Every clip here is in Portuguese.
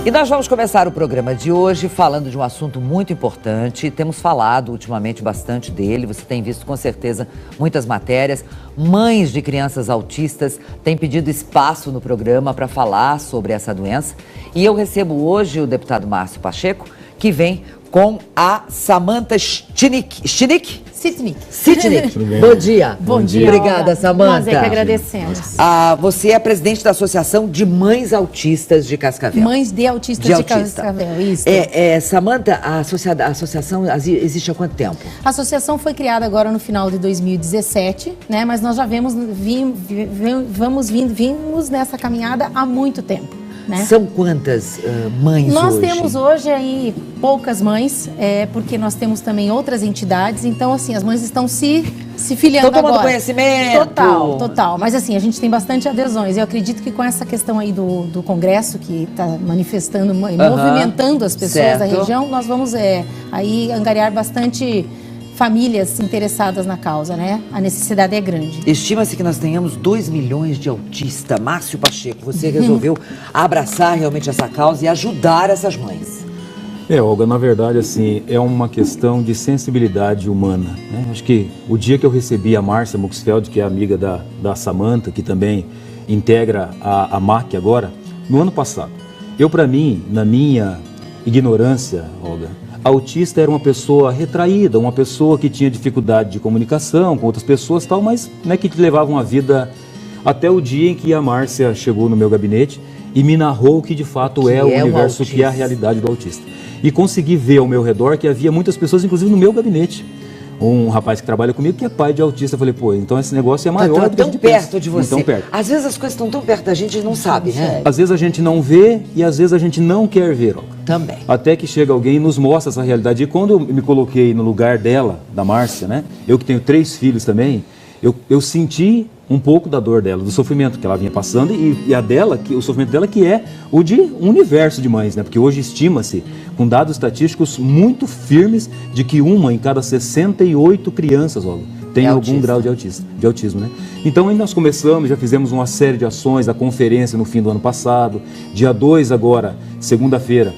E nós vamos começar o programa de hoje falando de um assunto muito importante. Temos falado ultimamente bastante dele, você tem visto com certeza muitas matérias. Mães de crianças autistas têm pedido espaço no programa para falar sobre essa doença. E eu recebo hoje o deputado Márcio Pacheco, que vem com a Samantha Sitnik. Bom dia. Bom dia. Obrigada, Samantha. Nós é que agradecemos. Você é presidente da Associação de Mães Autistas de Cascavel. Mães de Autistas de Cascavel, isso. Samantha, a associação existe há quanto tempo? A associação foi criada agora no final de 2017, né? Mas nós já vimos nessa caminhada há muito tempo. Né? São quantas mães hoje? Nós temos hoje aí poucas mães, porque nós temos também outras entidades, então assim, as mães estão se filiando agora. Estão tomando conhecimento. Total. Mas assim, a gente tem bastante adesões. Eu acredito que com essa questão aí do Congresso, que está manifestando e movimentando as pessoas da região, nós vamos aí angariar bastante famílias interessadas na causa, né? A necessidade é grande. Estima-se que nós tenhamos 2 milhões de autistas. Márcio Pacheco, você resolveu abraçar realmente essa causa e ajudar essas mães. Olga, na verdade, assim, é uma questão de sensibilidade humana, né? Acho que o dia que eu recebi a Márcia Muxfeld, que é amiga da Samantha, que também integra a MAC agora, no ano passado, para mim, na minha ignorância, Olga, autista era uma pessoa retraída, uma pessoa que tinha dificuldade de comunicação com outras pessoas, tal, mas que levava uma vida até o dia em que a Márcia chegou no meu gabinete e me narrou que de fato é o universo, que é a realidade do autista. E consegui ver ao meu redor que havia muitas pessoas, inclusive no meu gabinete. Um rapaz que trabalha comigo que é pai de autista. Eu falei, então esse negócio é maior do que a gente pensa. Tão perto de você. Tão perto. Às vezes as coisas estão tão perto da gente e não sabe, né? Às vezes a gente não vê e às vezes a gente não quer ver. Também. Até que chega alguém e nos mostra essa realidade. E quando eu me coloquei no lugar dela, da Márcia, né? Eu que tenho 3 filhos também, eu senti um pouco da dor dela, do sofrimento que ela vinha passando e a dela, o sofrimento dela que é o de um universo de mães, né? Porque hoje estima-se, com dados estatísticos muito firmes, de que 1 em cada 68 crianças, tem algum grau de autismo, né? Então aí nós começamos, já fizemos uma série de ações, a conferência no fim do ano passado, dia 2 agora, segunda-feira,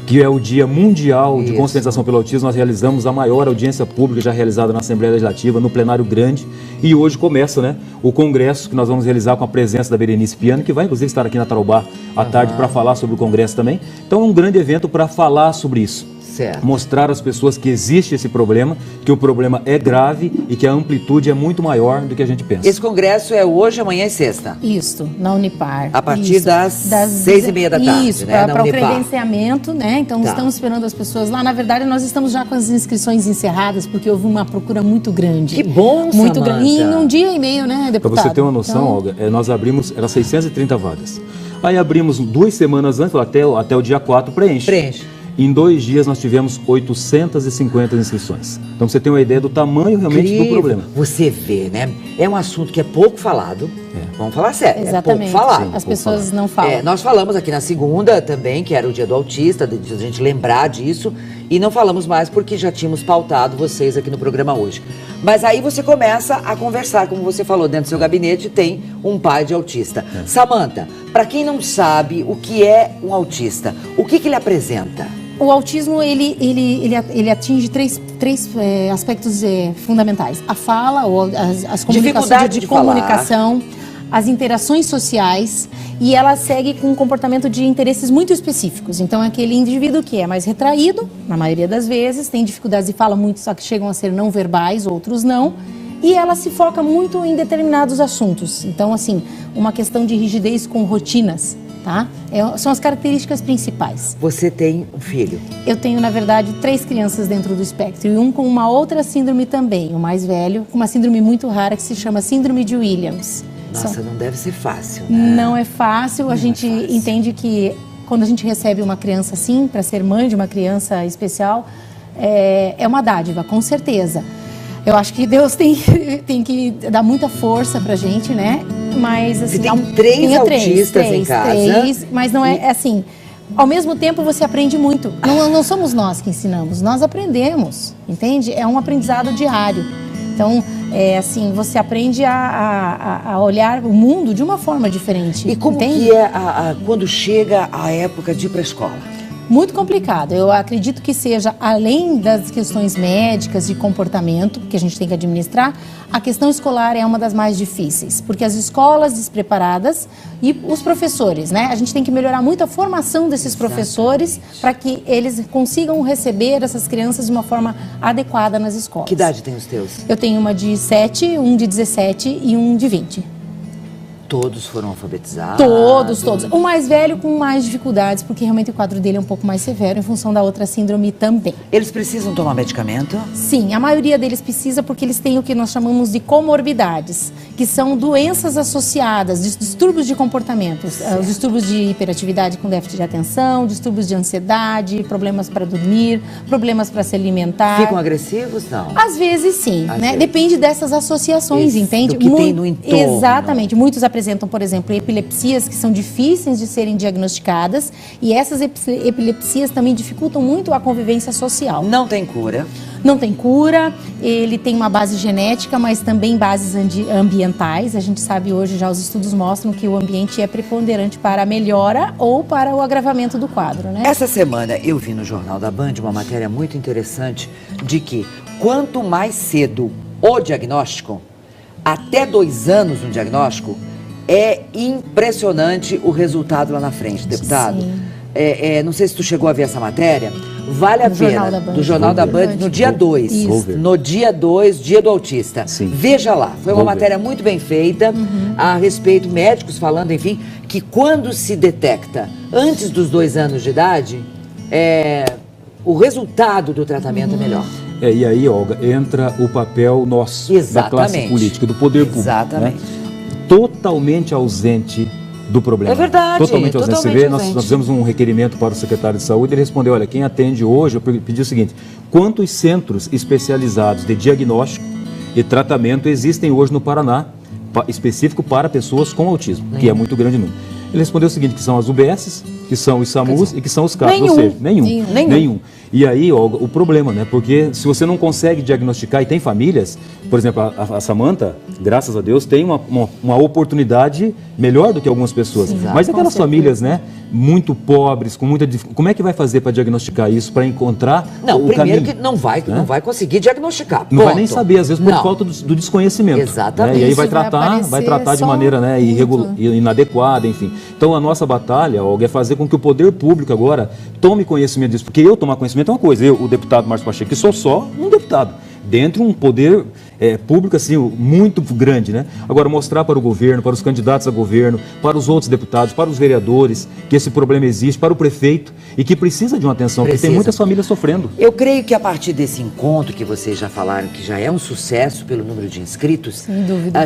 que é o Dia Mundial de Conscientização pelo Autismo. Nós realizamos a maior audiência pública já realizada na Assembleia Legislativa, no plenário grande, e hoje começa, né, o congresso que nós vamos realizar com a presença da Berenice Piano, que vai inclusive estar aqui na Tarobá à tarde para falar sobre o congresso também. Então é um grande evento para falar sobre isso. Certo. Mostrar às pessoas que existe esse problema, que o problema é grave e que a amplitude é muito maior do que a gente pensa. Esse congresso é hoje, amanhã e sexta? Isso, na Unipar. A partir das 6h30 da tarde, isso, né? Para o credenciamento, né? Então estamos esperando as pessoas lá. Na verdade, nós estamos já com as inscrições encerradas, porque houve uma procura muito grande. Que bom, muito Samantha. grande. E em um dia e meio, né, deputado? Para você ter uma noção, Olga, nós abrimos, era 630 vagas. Aí abrimos 2 semanas antes, até o dia 4 preenche. Em 2 dias nós tivemos 850 inscrições. Então você tem uma ideia do tamanho realmente do problema. Você vê, né? É um assunto que é pouco falado. Vamos falar sério. Exatamente. É pouco falado. As pessoas não falam. Nós falamos aqui na segunda também, que era o Dia do Autista, de a gente lembrar disso. E não falamos mais porque já tínhamos pautado vocês aqui no programa hoje. Mas aí você começa a conversar, como você falou, dentro do seu gabinete tem um pai de autista. Samantha, para quem não sabe o que é um autista, o que ele apresenta? O autismo, ele atinge três aspectos fundamentais. A fala, ou as comunicações de comunicação, as interações sociais, e ela segue com um comportamento de interesses muito específicos. Então, é aquele indivíduo que é mais retraído, na maioria das vezes, tem dificuldades de fala muito, só que chegam a ser não verbais, outros não, e ela se foca muito em determinados assuntos. Então, assim, uma questão de rigidez com rotinas. Tá? São as características principais. Você tem um filho? Eu tenho, na verdade, 3 crianças dentro do espectro e um com uma outra síndrome também, o mais velho, com uma síndrome muito rara que se chama síndrome de Williams. Nossa, não deve ser fácil, né? Não é fácil, a gente entende que quando a gente recebe uma criança assim, para ser mãe de uma criança especial, é uma dádiva, com certeza. Eu acho que Deus tem que dar muita força pra gente, né? Mas assim, você tem 3 autistas em casa. 3, mas não é assim. Ao mesmo tempo você aprende muito. Não somos nós que ensinamos, nós aprendemos, entende? É um aprendizado diário. Então, assim, você aprende a olhar o mundo de uma forma diferente. E como entende? que é quando chega a época de ir para a escola? Muito complicado. Eu acredito que seja, além das questões médicas de comportamento que a gente tem que administrar, a questão escolar é uma das mais difíceis, porque as escolas despreparadas e os professores, né? A gente tem que melhorar muito a formação desses professores para que eles consigam receber essas crianças de uma forma adequada nas escolas. Que idade tem os teus? Eu tenho uma de 7, um de 17 e um de 20. Todos foram alfabetizados? Todos. O mais velho com mais dificuldades, porque realmente o quadro dele é um pouco mais severo em função da outra síndrome também. Eles precisam tomar medicamento? Sim, a maioria deles precisa porque eles têm o que nós chamamos de comorbidades, que são doenças associadas, distúrbios de comportamento, os distúrbios de hiperatividade com déficit de atenção, distúrbios de ansiedade, problemas para dormir, problemas para se alimentar. Ficam agressivos, não? Às vezes sim, né? Depende dessas associações, entende? Do que tem no entorno. Exatamente. Muitos apresentam, por exemplo, epilepsias que são difíceis de serem diagnosticadas e essas epilepsias também dificultam muito a convivência social. Não tem cura? Não tem cura, ele tem uma base genética, mas também bases ambientais. A gente sabe hoje, já os estudos mostram que o ambiente é preponderante para a melhora ou para o agravamento do quadro, né? Essa semana eu vi no Jornal da Band uma matéria muito interessante de que quanto mais cedo o diagnóstico, até 2 anos no diagnóstico, é impressionante o resultado lá na frente, deputado. Sim. Não sei se tu chegou a ver essa matéria. Vale a pena, do Jornal da Band, no dia 2. No dia 2, dia do autista. Sim. Veja lá, foi uma matéria muito bem feita, a respeito, médicos falando, enfim, que quando se detecta antes dos 2 anos de idade, o resultado do tratamento é melhor. E aí, Olga, entra o papel nosso, da classe política, do poder público. Exatamente. Né? Totalmente ausente do problema. É verdade. Totalmente ausente. Você vê, nós fizemos um requerimento para o secretário de saúde, ele respondeu, olha, quem atende hoje, eu pedi o seguinte, quantos centros especializados de diagnóstico e tratamento existem hoje no Paraná, específico para pessoas com autismo, que é muito grande número? Ele respondeu o seguinte, que são as UBSs, que são os SAMUs e que são os CAPs, ou seja, nenhum. E aí, Olga, o problema, né? Porque se você não consegue diagnosticar, e tem famílias, por exemplo, a Samanta, graças a Deus, tem uma oportunidade melhor do que algumas pessoas. Sim, mas aquelas famílias, né? Muito pobres, com muita dificuldade, como é que vai fazer para diagnosticar isso, para encontrar o caminho? Primeiro que não vai conseguir diagnosticar. Não vai nem saber, às vezes, por falta do desconhecimento. Exatamente. Né? E aí vai tratar de maneira, né, inadequada, enfim. Então a nossa batalha, Olga, é fazer com que o poder público agora tome conhecimento disso. Porque eu tomar conhecimento é uma coisa, eu, o deputado Márcio Pacheco, que sou só um deputado, dentro de um poder público assim, muito grande, né? Agora mostrar para o governo, para os candidatos a governo, para os outros deputados, para os vereadores, que esse problema existe, para o prefeito e que precisa de uma atenção, porque tem muitas famílias sofrendo. Eu creio que a partir desse encontro que vocês já falaram, que já é um sucesso pelo número de inscritos, sem dúvida,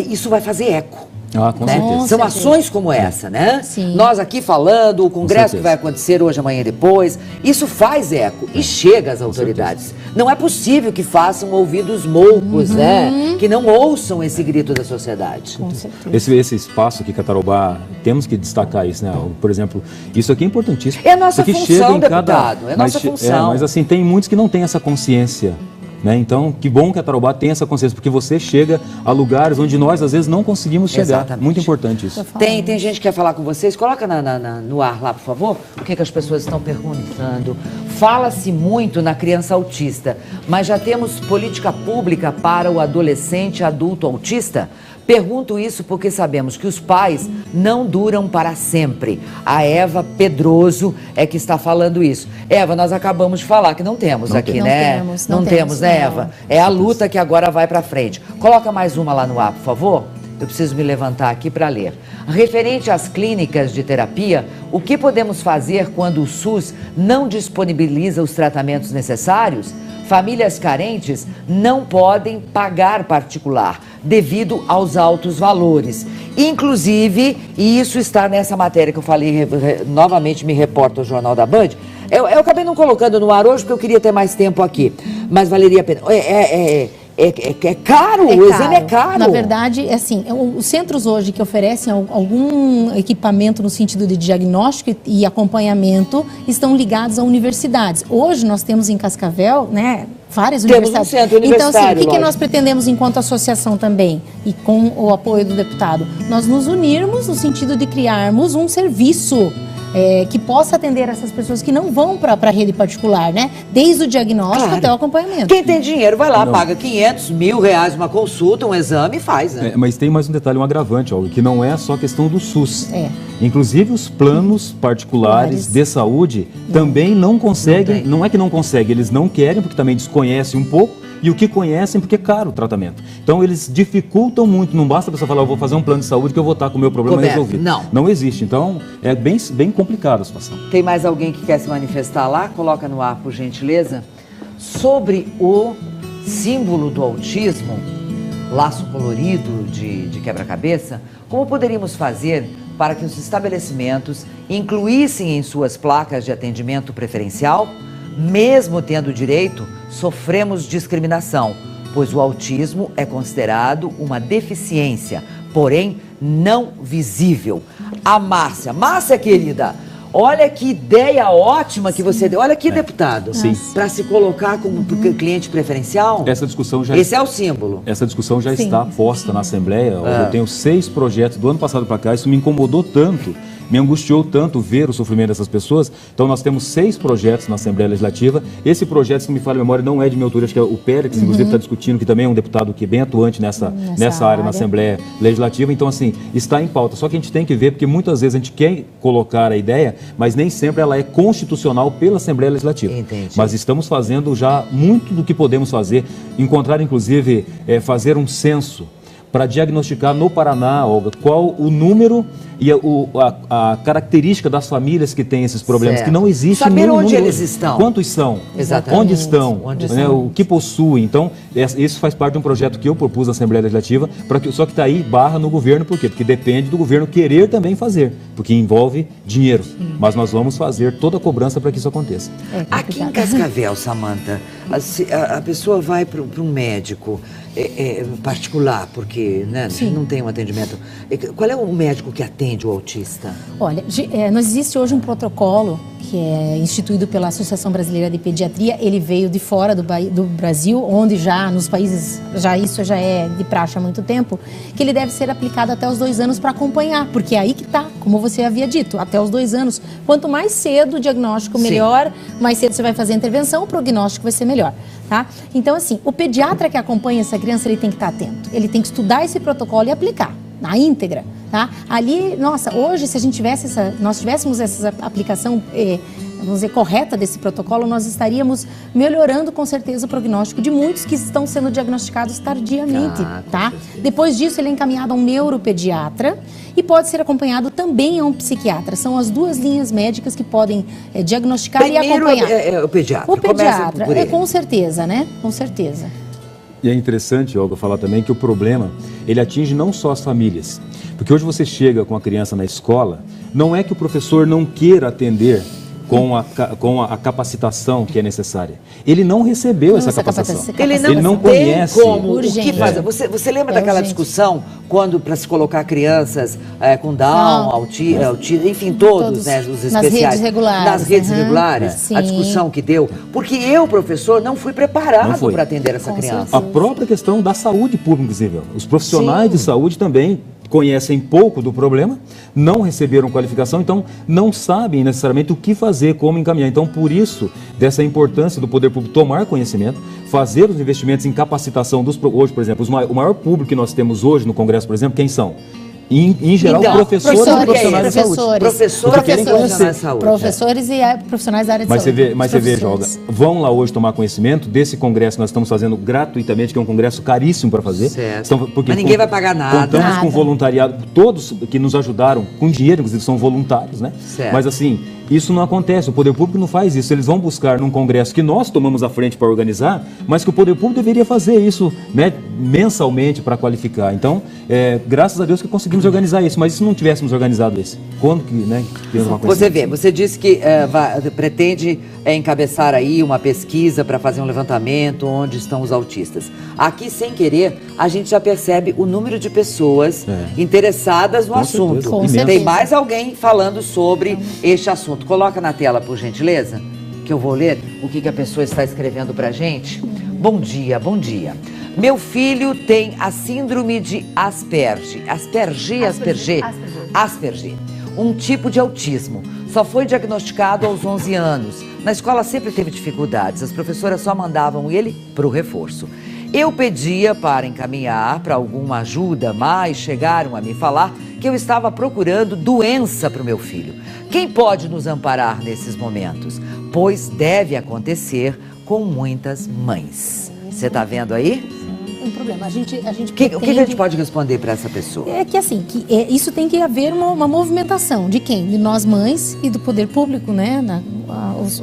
isso vai fazer eco. Com certeza. São ações como essa, né? Sim. Nós aqui falando, o congresso que vai acontecer hoje, amanhã e depois, isso faz eco e chega às autoridades. Não é possível que façam ouvidos moucos, né? Que não ouçam esse grito da sociedade. Com certeza. Esse espaço aqui, Catarobá, temos que destacar isso, né? Por exemplo, isso aqui é importantíssimo. É a nossa função, deputado, é a nossa função. Mas assim, tem muitos que não têm essa consciência. Né? Então, que bom que a Tarobá tem essa consciência, porque você chega a lugares onde nós, às vezes, não conseguimos chegar. Exatamente. Muito importante isso. Tem gente que quer falar com vocês. Coloca no ar lá, por favor, o que as pessoas estão perguntando. Fala-se muito na criança autista, mas já temos política pública para o adolescente adulto autista? Pergunto isso porque sabemos que os pais não duram para sempre. A Eva Pedroso é que está falando isso. Eva, nós acabamos de falar que não temos aqui, né? Não temos, né, Eva? É a luta que agora vai para frente. Coloca mais uma lá no ar, por favor. Eu preciso me levantar aqui para ler. Referente às clínicas de terapia, o que podemos fazer quando o SUS não disponibiliza os tratamentos necessários? Famílias carentes não podem pagar particular devido aos altos valores. Inclusive, e isso está nessa matéria que eu falei, novamente me reporta o Jornal da Band, eu acabei não colocando no ar hoje porque eu queria ter mais tempo aqui, mas valeria a pena. É caro, o exame é caro. Na verdade, assim, os centros hoje que oferecem algum equipamento no sentido de diagnóstico e acompanhamento estão ligados a universidades. Hoje nós temos em Cascavel, né, várias Temos universidades. um centro universitário, Então, assim, o que nós pretendemos enquanto associação também, e com o apoio do deputado? Nós nos unirmos no sentido de criarmos um serviço que possa atender essas pessoas que não vão para a rede particular, né? Desde o diagnóstico até o acompanhamento. Quem tem dinheiro vai lá, paga 500, R$1.000 uma consulta, um exame e faz, né? Mas tem mais um detalhe, um agravante, Olga, que não é só questão do SUS. Inclusive os planos particulares de saúde também não conseguem, não é que não conseguem, eles não querem porque também desconhecem um pouco, e o que conhecem porque é caro o tratamento. Então eles dificultam muito, não basta a pessoa falar, eu vou fazer um plano de saúde que eu vou estar com o meu problema resolvido. Não existe, então é bem complicada a situação. Tem mais alguém que quer se manifestar lá? Coloca no ar, por gentileza. Sobre o símbolo do autismo, laço colorido de quebra-cabeça, como poderíamos fazer para que os estabelecimentos incluíssem em suas placas de atendimento preferencial? Mesmo tendo direito, sofremos discriminação, pois o autismo é considerado uma deficiência, porém não visível. A Márcia, querida, olha que ideia ótima que você deu. Olha aqui, deputado, para se colocar como cliente preferencial. Essa discussão já Esse é o símbolo. Essa discussão já está posta na Assembleia. Eu tenho 6 projetos do ano passado para cá, isso me incomodou tanto. Me angustiou tanto ver o sofrimento dessas pessoas. Então nós temos 6 projetos na Assembleia Legislativa. Esse projeto, se não me falha a memória, não é de minha autoria, acho que é o Pérez, inclusive está discutindo, que também é um deputado que é bem atuante nessa área na Assembleia Legislativa. Então assim, está em pauta. Só que a gente tem que ver, porque muitas vezes a gente quer colocar a ideia, mas nem sempre ela é constitucional pela Assembleia Legislativa. Entendi. Mas estamos fazendo já muito do que podemos fazer, encontrar inclusive, fazer um censo para diagnosticar no Paraná, Olga, qual o número e a característica das famílias que têm esses problemas, que não existe saber onde eles estão. Quantos são, exatamente, onde estão, o que possuem. Então, isso faz parte de um projeto que eu propus na Assembleia Legislativa, só que está aí barra no governo, por quê? Porque depende do governo querer também fazer, porque envolve dinheiro. Mas nós vamos fazer toda a cobrança para que isso aconteça. Aqui em Cascavel, Samanta, a pessoa vai para um médico particular, porque não tem um atendimento. Qual é o médico que atende o autista? Olha, nós existe hoje um protocolo que é instituído pela Associação Brasileira de Pediatria. Ele veio de fora do Brasil, onde já nos países, isso já é de praxe há muito tempo, que ele deve ser aplicado até os 2 anos para acompanhar, porque é aí que está, como você havia dito, até os 2 anos. Quanto mais cedo o diagnóstico, melhor, mais cedo você vai fazer a intervenção, o prognóstico vai ser melhor. Tá? Então, assim, o pediatra que acompanha essa criança, ele tem que estar atento. Ele tem que estudar esse protocolo e aplicar na íntegra, tá? Ali, nossa, hoje, se a gente nós tivéssemos essa aplicação, vamos dizer, correta desse protocolo, nós estaríamos melhorando com certeza o prognóstico de muitos que estão sendo diagnosticados tardiamente, tá? Depois disso, ele é encaminhado a um neuropediatra e pode ser acompanhado também a um psiquiatra. São as 2 linhas médicas que podem diagnosticar e acompanhar. É o pediatra. O pediatra, com certeza, né? Com certeza. E é interessante, Olga, falar também que o problema, ele atinge não só as famílias. Porque hoje você chega com a criança na escola, não é que o professor não queira atender com a capacitação que é necessária. Ele não recebeu essa capacitação. Ele não conhece como o que fazer. Você lembra daquela discussão quando, para se colocar crianças com Down, autismo, enfim, todos os especiais. Nas redes regulares. Nas redes regulares, a discussão que deu. Porque eu, professor, não fui preparado para atender essa criança. A própria questão da saúde pública, inclusive. Os profissionais de saúde também conhecem pouco do problema, não receberam qualificação, então não sabem necessariamente o que fazer, como encaminhar. Então, por isso, dessa importância do poder público tomar conhecimento, fazer os investimentos em capacitação hoje, por exemplo, o maior público que nós temos hoje no Congresso, por exemplo, quem são? Em geral, então, professores e profissionais da saúde. Professores e profissionais da área de saúde. Mas você veja, Olga, vão lá hoje tomar conhecimento desse congresso que nós estamos fazendo gratuitamente, que é um congresso caríssimo para fazer. Mas ninguém vai pagar nada. Contamos com voluntariado, todos que nos ajudaram com dinheiro, inclusive são voluntários, né? Mas assim, isso não acontece, o poder público não faz isso. Eles vão buscar num congresso que nós tomamos à frente para organizar, mas que o poder público deveria fazer isso, né, mensalmente para qualificar. Então, graças a Deus que conseguimos organizar isso, mas se não tivéssemos organizado isso, quando que, né? Você disse que pretende encabeçar aí uma pesquisa para fazer um levantamento onde estão os autistas. Aqui, sem querer, a gente já percebe o número de pessoas interessadas no assunto. Tem mais alguém falando sobre este assunto. Coloca na tela, por gentileza, que eu vou ler o que a pessoa está escrevendo para a gente. Bom dia, bom dia. Meu filho tem a síndrome de Asperger. Asperger. Um tipo de autismo. Só foi diagnosticado aos 11 anos. Na escola sempre teve dificuldades. As professoras só mandavam ele para o reforço. Eu pedia para encaminhar para alguma ajuda, mas chegaram a me falar que eu estava procurando doença para o meu filho. Quem pode nos amparar nesses momentos? Pois deve acontecer com muitas mães. Você está vendo aí? Um problema. A gente o que a gente pode responder para essa pessoa? É que assim, isso tem que haver uma movimentação de quem? De nós mães e do poder público, né?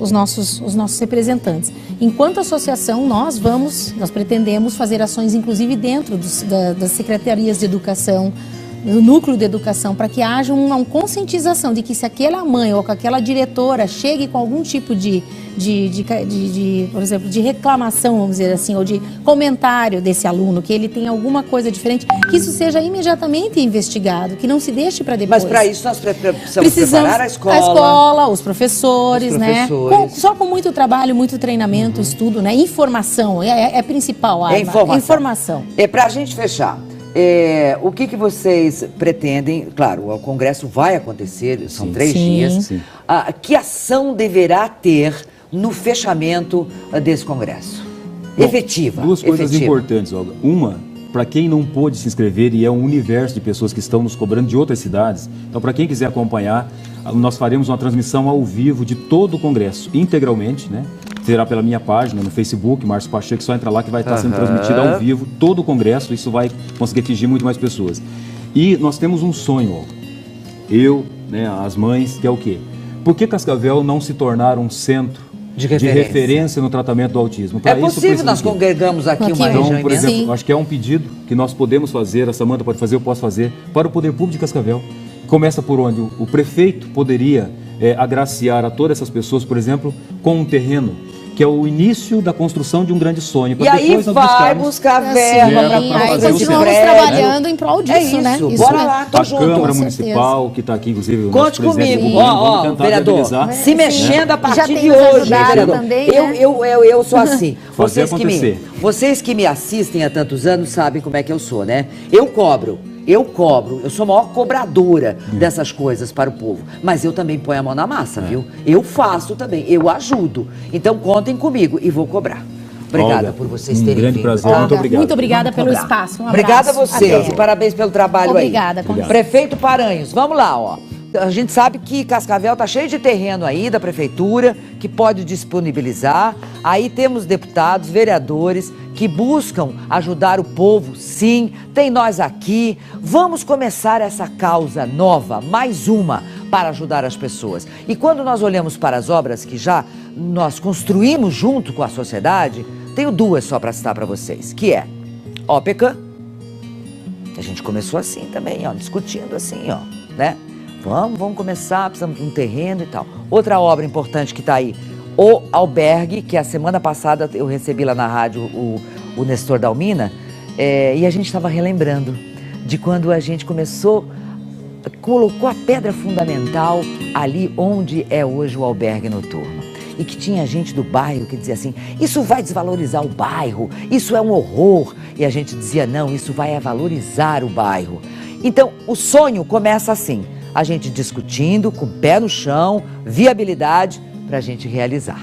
Os nossos representantes. Enquanto associação, nós pretendemos fazer ações, inclusive dentro das secretarias de educação, do núcleo de educação, para que haja uma conscientização de que se aquela mãe ou aquela diretora chegue com algum tipo por exemplo, de reclamação, vamos dizer assim, ou de comentário desse aluno, que ele tem alguma coisa diferente, que isso seja imediatamente investigado, que não se deixe para depois. Mas para isso nós precisamos preparar a escola. A escola, os professores, né? Só com muito trabalho, muito treinamento, estudo, né? Informação, é principal, Arma. Informação. Para a gente fechar, o que vocês pretendem? Claro, o congresso vai acontecer, são 3 dias. Que ação deverá ter no fechamento desse congresso? Efetiva. Duas coisas importantes, Olga. Uma, para quem não pôde se inscrever, e é um universo de pessoas que estão nos cobrando de outras cidades, então para quem quiser acompanhar, nós faremos uma transmissão ao vivo de todo o congresso, integralmente, né? Será pela minha página no Facebook, Márcio Pacheco, só entra lá que vai estar sendo transmitido ao vivo todo o congresso, isso vai conseguir atingir muito mais pessoas. E nós temos um sonho, Olga. Eu, né, as mães, que é o quê? Por que Cascavel não se tornar um centro de referência no tratamento do autismo? É possível, nós congregamos aqui uma região imensa. Por exemplo, acho que é um pedido que nós podemos fazer, a Samanta pode fazer, eu posso fazer, para o Poder Público de Cascavel. Começa por onde o prefeito poderia agraciar a todas essas pessoas, por exemplo, com um terreno, que é o início da construção de um grande sonho. E aí vai buscar verba para fazer os continuamos trabalhando em prol disso, né? Bora lá, tô junto. A Câmara Municipal, que está aqui, inclusive, o Conte nosso comigo, ó, vereador, se mexendo a partir de hoje, vereador. Também, eu sou assim. Vocês que me assistem há tantos anos sabem como é que eu sou, né? Eu cobro, eu sou a maior cobradora dessas coisas para o povo, mas eu também ponho a mão na massa, viu? Eu faço também, eu ajudo. Então contem comigo e vou cobrar. Obrigada por vocês terem vindo. Um grande prazer, muito obrigado. Muito obrigada pelo espaço. Obrigada a vocês e parabéns pelo trabalho aí. Obrigada. Prefeito Paranhos, vamos lá, ó. A gente sabe que Cascavel está cheio de terreno aí da prefeitura que pode disponibilizar. Aí temos deputados, vereadores que buscam ajudar o povo, sim. Tem nós aqui. Vamos começar essa causa nova, mais uma, para ajudar as pessoas. E quando nós olhamos para as obras que já nós construímos junto com a sociedade, tenho 2 só para citar para vocês, que é Ópeca. A gente começou assim também, ó, discutindo assim, ó, né? Vamos começar, precisamos de um terreno e tal. Outra obra importante que está aí, o Albergue, que a semana passada eu recebi lá na rádio o Nestor Dalmina, e a gente estava relembrando de quando a gente colocou a pedra fundamental ali onde é hoje o Albergue Noturno. E que tinha gente do bairro que dizia assim, isso vai desvalorizar o bairro, isso é um horror. E a gente dizia, não, isso vai valorizar o bairro. Então, o sonho começa assim, a gente discutindo, com o pé no chão, viabilidade, para a gente realizar.